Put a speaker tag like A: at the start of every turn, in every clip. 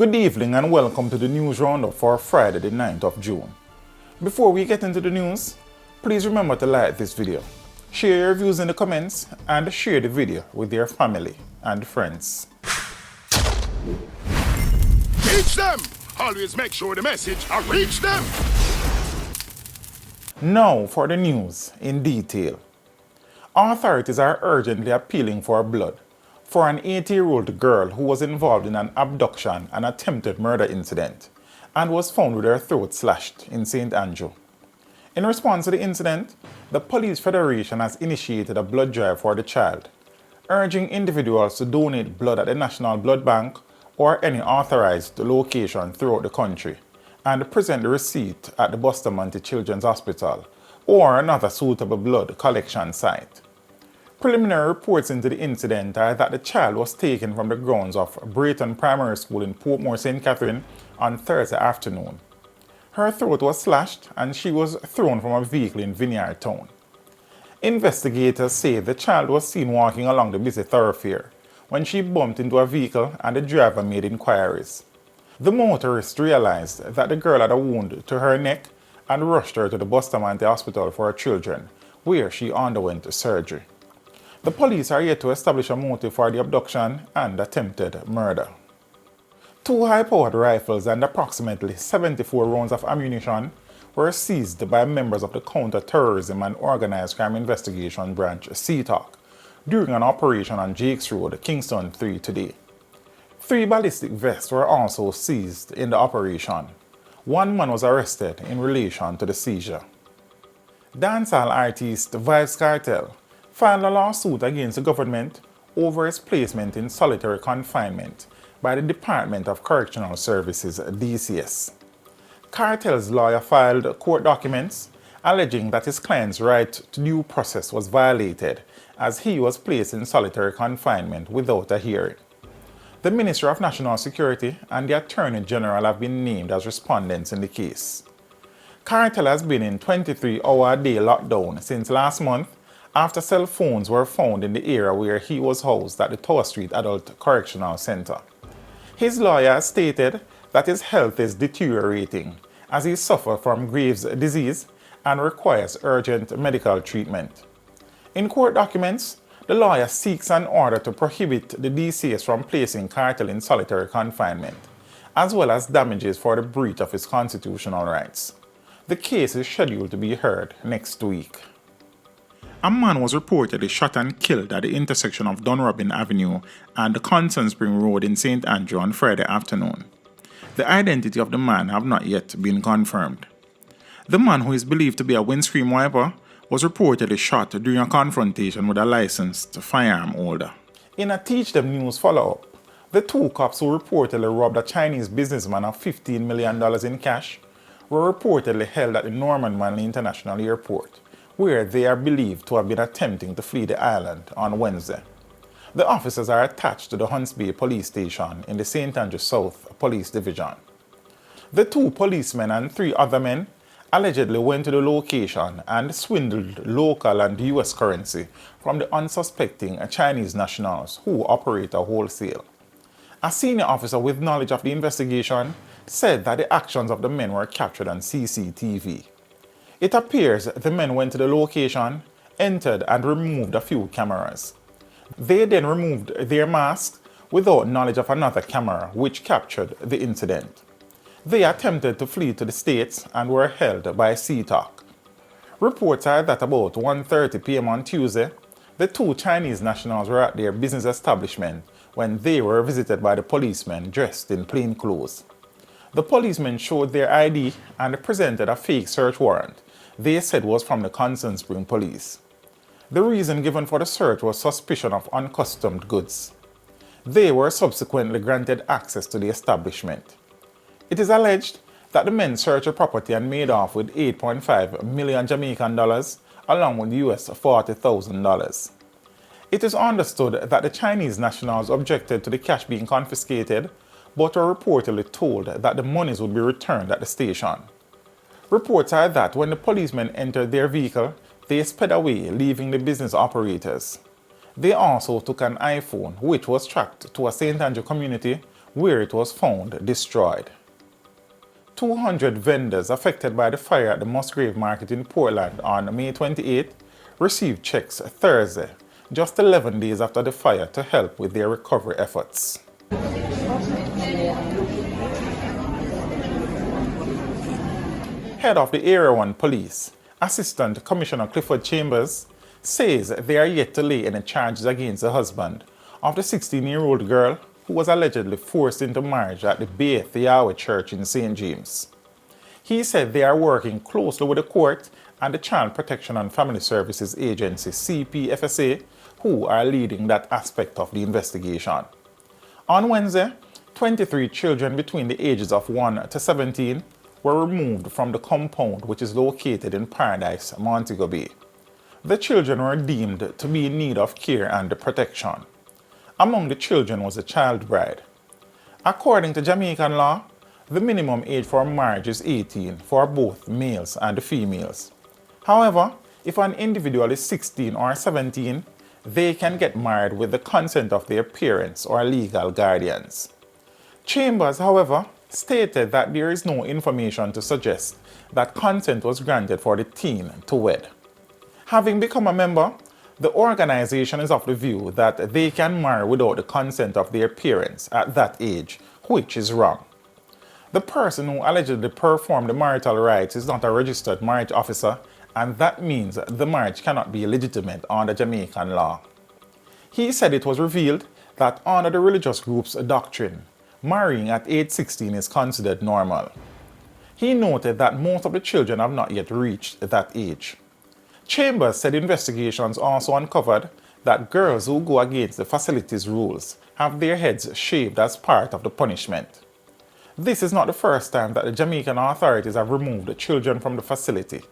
A: Good evening and welcome to the news roundup for Friday the 9th of June. Before we get into the news, please remember to like this video, share your views in the comments and share the video with your family and friends.
B: Teach them! Always make sure the message will reach them!
A: Now for the news in detail. Authorities are urgently appealing for blood for an 80-year-old girl who was involved in an abduction and attempted murder incident and was found with her throat slashed in St. Andrew. In response to the incident, the Police Federation has initiated a blood drive for the child, urging individuals to donate blood at the National Blood Bank or any authorized location throughout the country and present the receipt at the Bustamante Children's Hospital or another suitable blood collection site. Preliminary reports into the incident are that the child was taken from the grounds of Brayton Primary School in Portmore, St. Catherine on Thursday afternoon. Her throat was slashed and she was thrown from a vehicle in Vineyard Town. Investigators say the child was seen walking along the busy thoroughfare when she bumped into a vehicle and the driver made inquiries. The motorist realized that the girl had a wound to her neck and rushed her to the Bustamante Hospital for children, where she underwent surgery. The police are yet to establish a motive for the abduction and attempted murder. 2 high-powered rifles and approximately 74 rounds of ammunition were seized by members of the Counter-Terrorism and Organized Crime Investigation Branch (CTOC) during an operation on Jakes Road, Kingston 3 today. 3 ballistic vests were also seized in the operation. 1 man was arrested in relation to the seizure. Dancehall artist Vybz Kartel filed a lawsuit against the government over his placement in solitary confinement by the Department of Correctional Services (DCS). Kartel's lawyer filed court documents alleging that his client's right to due process was violated as he was placed in solitary confinement without a hearing. The Ministry of National Security and the Attorney General have been named as respondents in the case. Kartel has been in 23-hour-a-day lockdown since last month after cell phones were found in the area where he was housed at the Tower Street Adult Correctional Center. His lawyer stated that his health is deteriorating as he suffers from Graves' disease and requires urgent medical treatment. In court documents, the lawyer seeks an order to prohibit the DCS from placing Kartel in solitary confinement, as well as damages for the breach of his constitutional rights. The case is scheduled to be heard next week. A man was reportedly shot and killed at the intersection of Dunrobin Avenue and Constant Spring Road in St. Andrew on Friday afternoon. The identity of the man have not yet been confirmed. The man, who is believed to be a windscreen wiper, was reportedly shot during a confrontation with a licensed firearm holder. In a Teach Them News follow-up, the 2 cops who reportedly robbed a Chinese businessman of $15 million in cash were reportedly held at the Norman Manley International Airport, where they are believed to have been attempting to flee the island on Wednesday. The officers are attached to the Hunts Bay Police Station in the St. Andrew South Police Division. The 2 policemen and 3 other men allegedly went to the location and swindled local and US currency from the unsuspecting Chinese nationals who operate a wholesale. A senior officer with knowledge of the investigation said that the actions of the men were captured on CCTV. It appears the men went to the location, entered and removed a few cameras. They then removed their masks without knowledge of another camera which captured the incident. They attempted to flee to the States and were held by CTOC. Reports are that about 1:30 p.m. on Tuesday, the 2 Chinese nationals were at their business establishment when they were visited by the policemen dressed in plain clothes. The policemen showed their ID and presented a fake search warrant they said was from the Constant Spring Police. The reason given for the search was suspicion of uncustomed goods. They were subsequently granted access to the establishment. It is alleged that the men searched the property and made off with 8.5 million Jamaican dollars along with US $40,000. It is understood that the Chinese nationals objected to the cash being confiscated, but were reportedly told that the monies would be returned at the station. Reports are that when the policemen entered their vehicle, they sped away, leaving the business operators. They also took an iPhone, which was tracked to a St. Andrew community where it was found destroyed. 200 vendors affected by the fire at the Musgrave Market in Portland on May 28 received checks Thursday, just 11 days after the fire, to help with their recovery efforts. Head of the Area 1 Police, Assistant Commissioner Clifford Chambers, says they are yet to lay any charges against the husband of the 16-year-old girl who was allegedly forced into marriage at the Beth Yahweh Church in St. James. He said they are working closely with the court and the Child Protection and Family Services Agency, CPFSA, who are leading that aspect of the investigation. On Wednesday, 23 children between the ages of 1 to 17 were removed from the compound, which is located in Paradise, Montego Bay. The children were deemed to be in need of care and protection. Among the children was a child bride. According to Jamaican law, the minimum age for marriage is 18 for both males and females. However, if an individual is 16 or 17, they can get married with the consent of their parents or legal guardians. Chambers, however, stated that there is no information to suggest that consent was granted for the teen to wed. Having become a member, the organization is of the view that they can marry without the consent of their parents at that age, which is wrong. The person who allegedly performed the marital rites is not a registered marriage officer, and that means the marriage cannot be legitimate under Jamaican law. He said it was revealed that under the religious group's doctrine, marrying at age 16 is considered normal. He noted that most of the children have not yet reached that age. Chambers said investigations also uncovered that girls who go against the facility's rules have their heads shaved as part of the punishment. This is not the first time that the Jamaican authorities have removed children from the facility.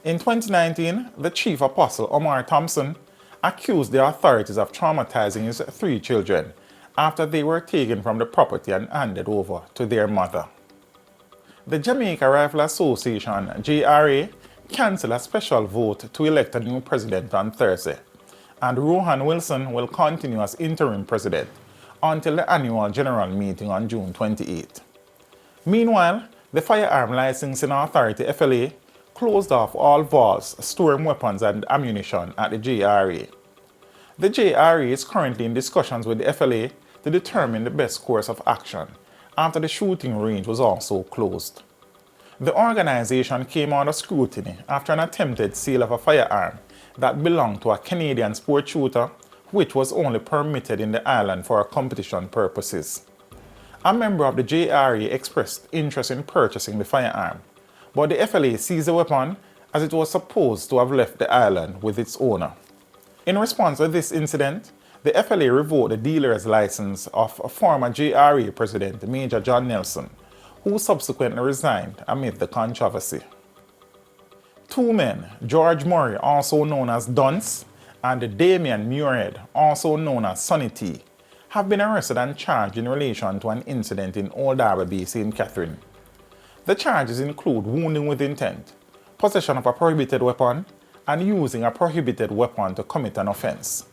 A: In 2019, the chief apostle Omar Thompson accused the authorities of traumatizing his 3 children after they were taken from the property and handed over to their mother. The Jamaica Rifle Association, JRA, cancelled a special vote to elect a new president on Thursday, and Rohan Wilson will continue as interim president until the annual general meeting on June 28. Meanwhile, the Firearm Licensing Authority, FLA, closed off all vaults storing weapons and ammunition at the JRA. The JRA is currently in discussions with the FLA to determine the best course of action after the shooting range was also closed. The organization came under scrutiny after an attempted sale of a firearm that belonged to a Canadian sport shooter, which was only permitted in the island for competition purposes. A member of the JRA expressed interest in purchasing the firearm, but the FLA seized the weapon as it was supposed to have left the island with its owner. In response to this incident, the FLA revoked the dealer's license of former JRA President Major John Nelson, who subsequently resigned amid the controversy. 2 men, George Murray, also known as Dunce, and Damian Muirhead, also known as Sonny T, have been arrested and charged in relation to an incident in Old Harbour Bay, St. Catherine. The charges include wounding with intent, possession of a prohibited weapon, and using a prohibited weapon to commit an offense.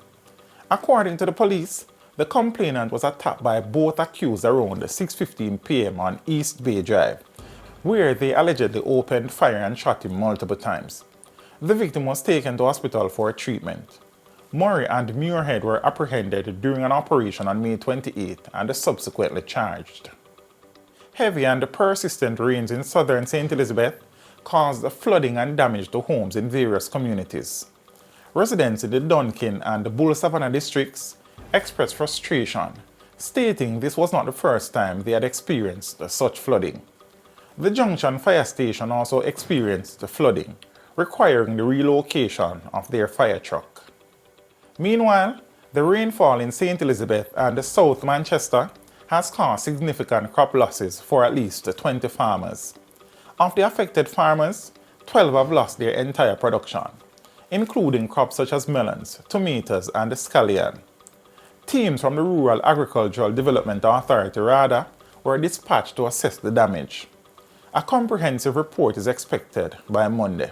A: According to the police, the complainant was attacked by both accused around 6:15 p.m. on East Bay Drive, where they allegedly opened fire and shot him multiple times. The victim was taken to hospital for treatment. Murray and Muirhead were apprehended during an operation on May 28 and subsequently charged. Heavy and persistent rains in southern St. Elizabeth caused flooding and damage to homes in various communities. Residents in the Duncan and Bull Savannah districts expressed frustration, stating this was not the first time they had experienced such flooding. The Junction Fire Station also experienced flooding, requiring the relocation of their fire truck. Meanwhile, the rainfall in St. Elizabeth and South Manchester has caused significant crop losses for at least 20 farmers. Of the affected farmers, 12 have lost their entire production, including crops such as melons, tomatoes, and scallion. Teams from the Rural Agricultural Development Authority, RADA, were dispatched to assess the damage. A comprehensive report is expected by Monday.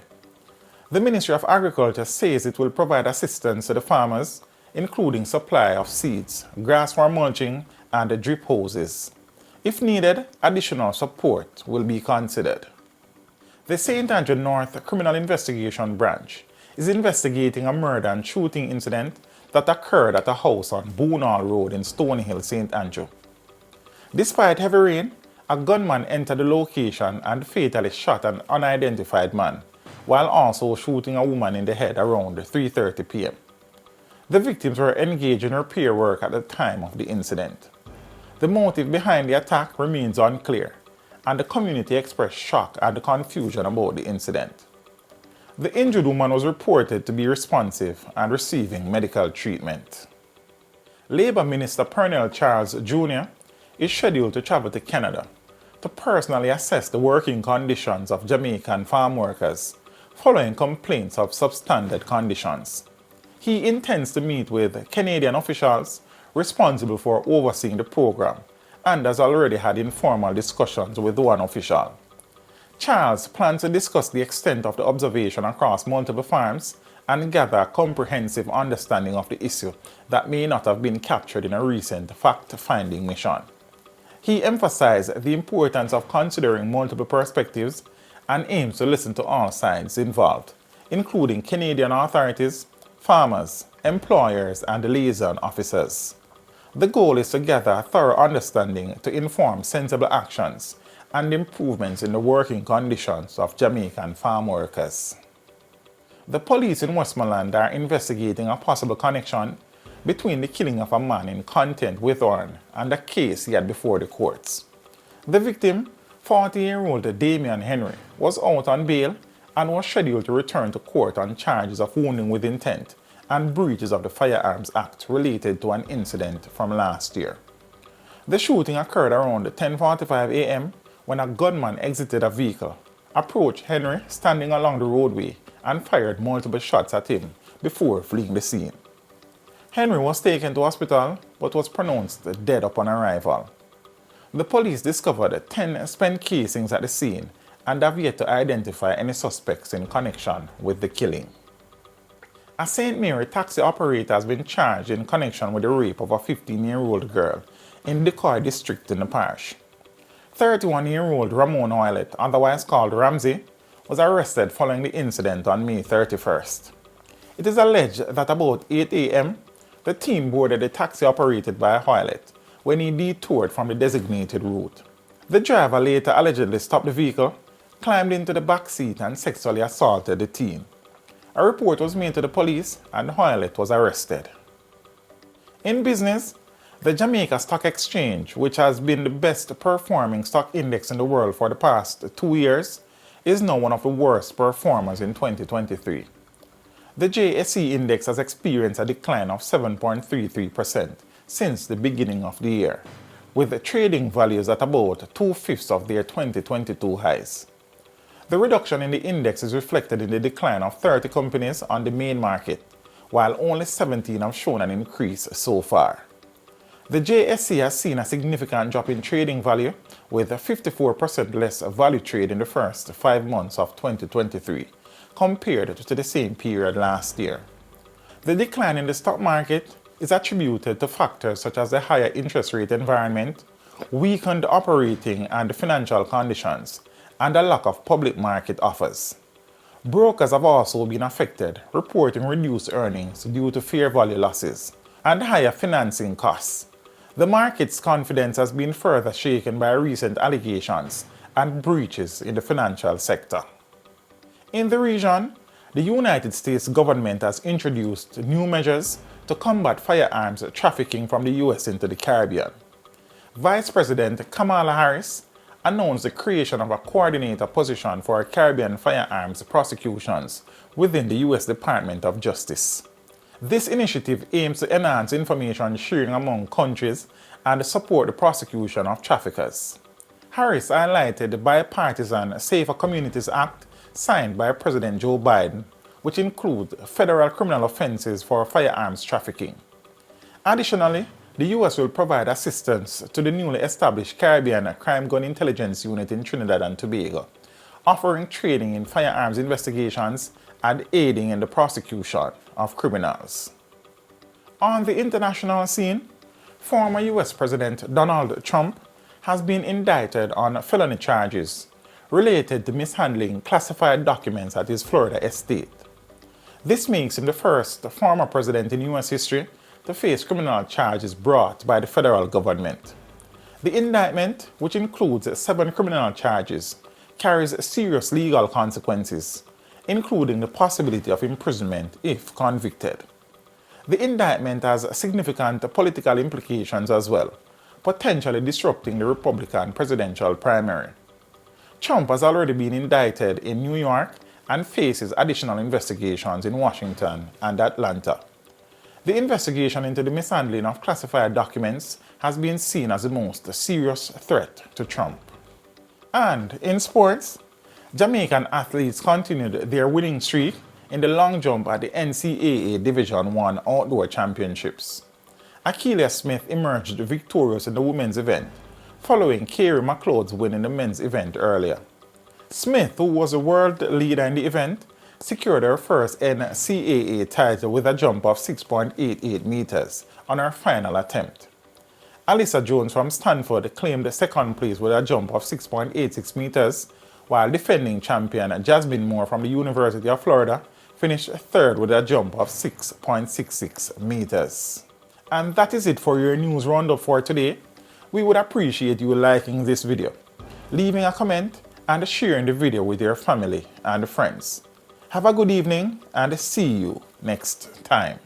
A: The Ministry of Agriculture says it will provide assistance to the farmers, including supply of seeds, grass for mulching, and drip hoses. If needed, additional support will be considered. The St. Andrew North Criminal Investigation Branch is investigating a murder and shooting incident that occurred at a house on Boonall Road in Stony Hill, St. Andrew. Despite heavy rain, a gunman entered the location and fatally shot an unidentified man, while also shooting a woman in the head around 3:30 p.m. The victims were engaged in repair work at the time of the incident. The motive behind the attack remains unclear, and the community expressed shock and confusion about the incident. The injured woman was reported to be responsive and receiving medical treatment. Labour Minister Pernell Charles Jr. is scheduled to travel to Canada to personally assess the working conditions of Jamaican farm workers following complaints of substandard conditions. He intends to meet with Canadian officials responsible for overseeing the program and has already had informal discussions with one official. Charles plans to discuss the extent of the observation across multiple farms and gather a comprehensive understanding of the issue that may not have been captured in a recent fact-finding mission. He emphasized the importance of considering multiple perspectives and aims to listen to all sides involved, including Canadian authorities, farmers, employers, and liaison officers. The goal is to gather a thorough understanding to inform sensible actions and improvements in the working conditions of Jamaican farm workers. The police in Westmoreland are investigating a possible connection between the killing of a man in Content Withorn and a case he had before the courts. The victim, 40-year-old Damian Henry, was out on bail and was scheduled to return to court on charges of wounding with intent and breaches of the Firearms Act related to an incident from last year. The shooting occurred around 10:45 a.m. when a gunman exited a vehicle, approached Henry standing along the roadway, and fired multiple shots at him before fleeing the scene. Henry was taken to hospital but was pronounced dead upon arrival. The police discovered 10 spent casings at the scene and have yet to identify any suspects in connection with the killing. A St. Mary taxi operator has been charged in connection with the rape of a 15-year-old girl in Decoy district in the parish. 31-year-old Ramon Oilet, otherwise called Ramsey, was arrested following the incident on May 31st. It is alleged that about 8 a.m., the teen boarded a taxi operated by Oilet when he detoured from the designated route. The driver later allegedly stopped the vehicle, climbed into the back seat, and sexually assaulted the teen. A report was made to the police and Oilet was arrested. In business, the Jamaica Stock Exchange, which has been the best performing stock index in the world for the past 2 years, is now one of the worst performers in 2023. The JSE index has experienced a decline of 7.33% since the beginning of the year, with trading values at about 2/5 of their 2022 highs. The reduction in the index is reflected in the decline of 30 companies on the main market, while only 17 have shown an increase so far. The JSE has seen a significant drop in trading value, with 54% less value trade in the first 5 months of 2023, compared to the same period last year. The decline in the stock market is attributed to factors such as the higher interest rate environment, weakened operating and financial conditions, and a lack of public market offers. Brokers have also been affected, reporting reduced earnings due to fair value losses and higher financing costs. The market's confidence has been further shaken by recent allegations and breaches in the financial sector. In the region, the United States government has introduced new measures to combat firearms trafficking from the U.S. into the Caribbean. Vice President Kamala Harris announced the creation of a coordinator position for Caribbean firearms prosecutions within the U.S. Department of Justice. This initiative aims to enhance information sharing among countries and support the prosecution of traffickers. Harris highlighted the bipartisan Safer Communities Act signed by President Joe Biden, which includes federal criminal offenses for firearms trafficking. Additionally, the U.S. will provide assistance to the newly established Caribbean Crime Gun Intelligence Unit in Trinidad and Tobago, offering training in firearms investigations and aiding in the prosecution of criminals. On the international scene, former U.S. President Donald Trump has been indicted on felony charges related to mishandling classified documents at his Florida estate. This makes him the first former president in U.S. history to face criminal charges brought by the federal government. The indictment, which includes 7 criminal charges, carries serious legal consequences, including the possibility of imprisonment if convicted. The indictment has significant political implications as well, potentially disrupting the Republican presidential primary. Trump has already been indicted in New York and faces additional investigations in Washington and Atlanta. The investigation into the mishandling of classified documents has been seen as the most serious threat to Trump. And in sports, Jamaican athletes continued their winning streak in the long jump at the NCAA Division I Outdoor Championships. Akeelia Smith emerged victorious in the women's event, following Carey McLeod's win in the men's event earlier. Smith, who was a world leader in the event, secured her first NCAA title with a jump of 6.88 meters on her final attempt. Alyssa Jones from Stanford claimed second place with a jump of 6.86 meters, while defending champion Jasmine Moore from the University of Florida finished third with a jump of 6.66 meters. And that is it for your news roundup for today. We would appreciate you liking this video, leaving a comment, and sharing the video with your family and friends. Have a good evening and see you next time.